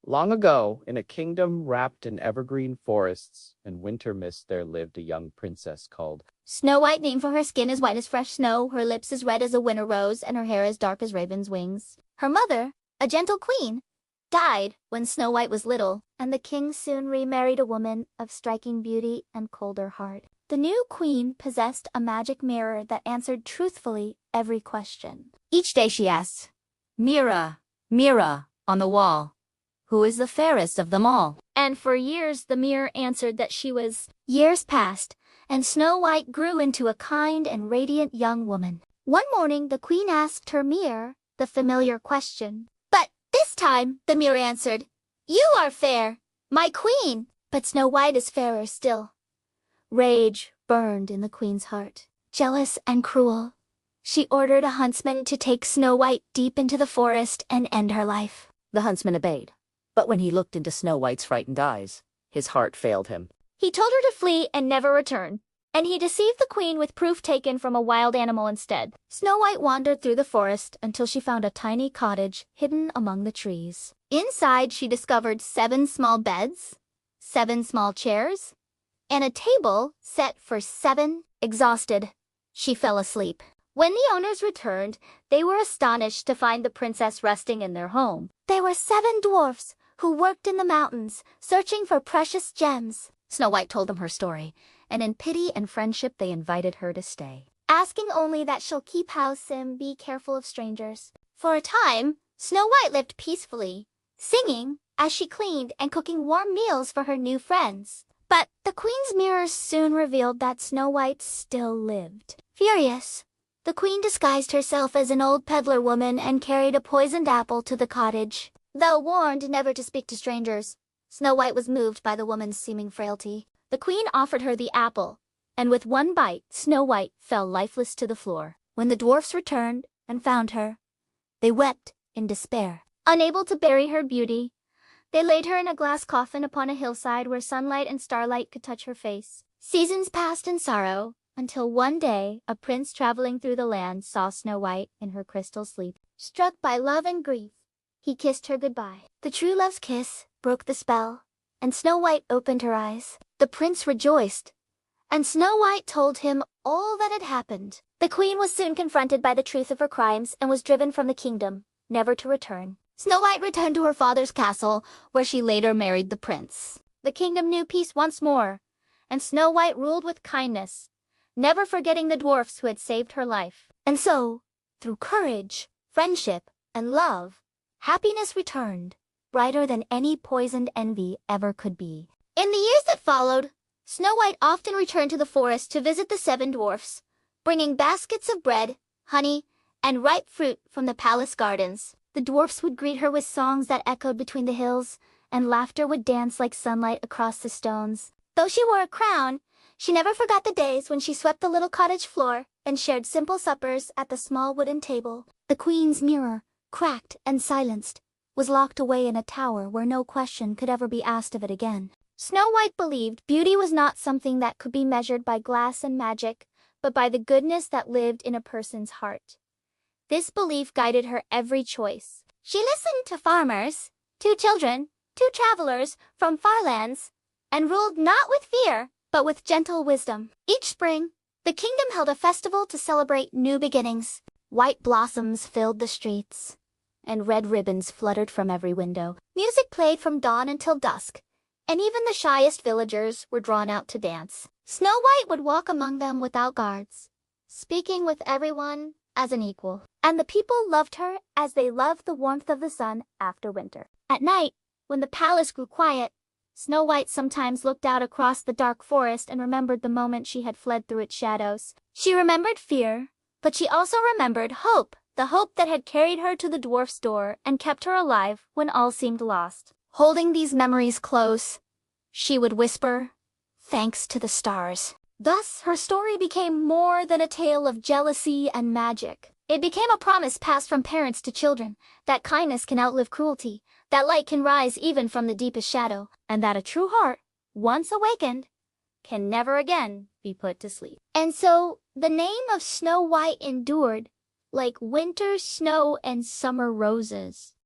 Long ago, in a kingdom wrapped in evergreen forests and winter mist, there lived a young princess called Snow White, named for her skin as white as fresh snow, her lips as red as a winter rose, and her hair as dark as raven's wings. Her mother, a gentle queen, died when Snow White was little, and the king soon remarried a woman of striking beauty and colder heart. The new queen possessed a magic mirror that answered truthfully every question. Each day she asked, "Mirror, mirror on the wall, who is the fairest of them all?" And for years the mirror answered that she was. Years passed, and Snow White grew into a kind and radiant young woman. One morning the queen asked her mirror the familiar question. But this time the mirror answered, "You are fair, my queen." But Snow White is fairer still. Rage burned in the queen's heart. Jealous and cruel, she ordered a huntsman to take Snow White deep into the forest and end her life. The huntsman obeyed, but when he looked into Snow White's frightened eyes, his heart failed him. He told her to flee and never return, and he deceived the queen with proof taken from a wild animal instead. Snow White wandered through the forest until she found a tiny cottage hidden among the trees. Inside she discovered 7 small beds, 7 small chairs, and a table set for 7. Exhausted, she fell asleep. When the owners returned, they were astonished to find the princess resting in their home. They were 7 dwarfs who worked in the mountains, searching for precious gems. Snow White told them her story, and in pity and friendship they invited her to stay, asking only that she'll keep house and be careful of strangers. For a time, Snow White lived peacefully, singing as she cleaned and cooking warm meals for her new friends. But the queen's mirrors soon revealed that Snow White still lived. Furious, the queen disguised herself as an old peddler woman and carried a poisoned apple to the cottage. Though warned never to speak to strangers, Snow White was moved by the woman's seeming frailty. The queen offered her the apple, and with one bite, Snow White fell lifeless to the floor. When the dwarfs returned and found her, they wept in despair. Unable to bury her beauty, they laid her in a glass coffin upon a hillside where sunlight and starlight could touch her face. Seasons passed in sorrow, until one day a prince traveling through the land saw Snow White in her crystal sleep. Struck by love and grief, he kissed her goodbye. The true love's kiss broke the spell, and Snow White opened her eyes. The prince rejoiced, and Snow White told him all that had happened. The queen was soon confronted by the truth of her crimes and was driven from the kingdom, never to return. Snow White returned to her father's castle, where she later married the prince. The kingdom knew peace once more, and Snow White ruled with kindness, never forgetting the dwarfs who had saved her life. And so, through courage, friendship, and love, happiness returned, brighter than any poisoned envy ever could be. In the years that followed, Snow White often returned to the forest to visit the 7 dwarfs, bringing baskets of bread, honey, and ripe fruit from the palace gardens. The dwarfs would greet her with songs that echoed between the hills, and laughter would dance like sunlight across the stones. Though she wore a crown, she never forgot the days when she swept the little cottage floor and shared simple suppers at the small wooden table. The queen's mirror, cracked and silenced, was locked away in a tower where no question could ever be asked of it again. Snow White believed beauty was not something that could be measured by glass and magic, but by the goodness that lived in a person's heart. This belief guided her every choice. She listened to farmers, to children, to travelers from far lands, and ruled not with fear, but with gentle wisdom. Each spring, the kingdom held a festival to celebrate new beginnings. White blossoms filled the streets, and red ribbons fluttered from every window. Music played from dawn until dusk, and even the shyest villagers were drawn out to dance. Snow White would walk among them without guards, speaking with everyone as an equal. And the people loved her as they loved the warmth of the sun after winter. At night, when the palace grew quiet, Snow White sometimes looked out across the dark forest and remembered the moment she had fled through its shadows. She remembered fear, but she also remembered hope, the hope that had carried her to the dwarf's door and kept her alive when all seemed lost. Holding these memories close, she would whisper, "Thanks to the stars." Thus, her story became more than a tale of jealousy and magic. It became a promise passed from parents to children, that kindness can outlive cruelty, that light can rise even from the deepest shadow, and that a true heart, once awakened, can never again be put to sleep. And so, the name of Snow White endured, like winter snow and summer roses.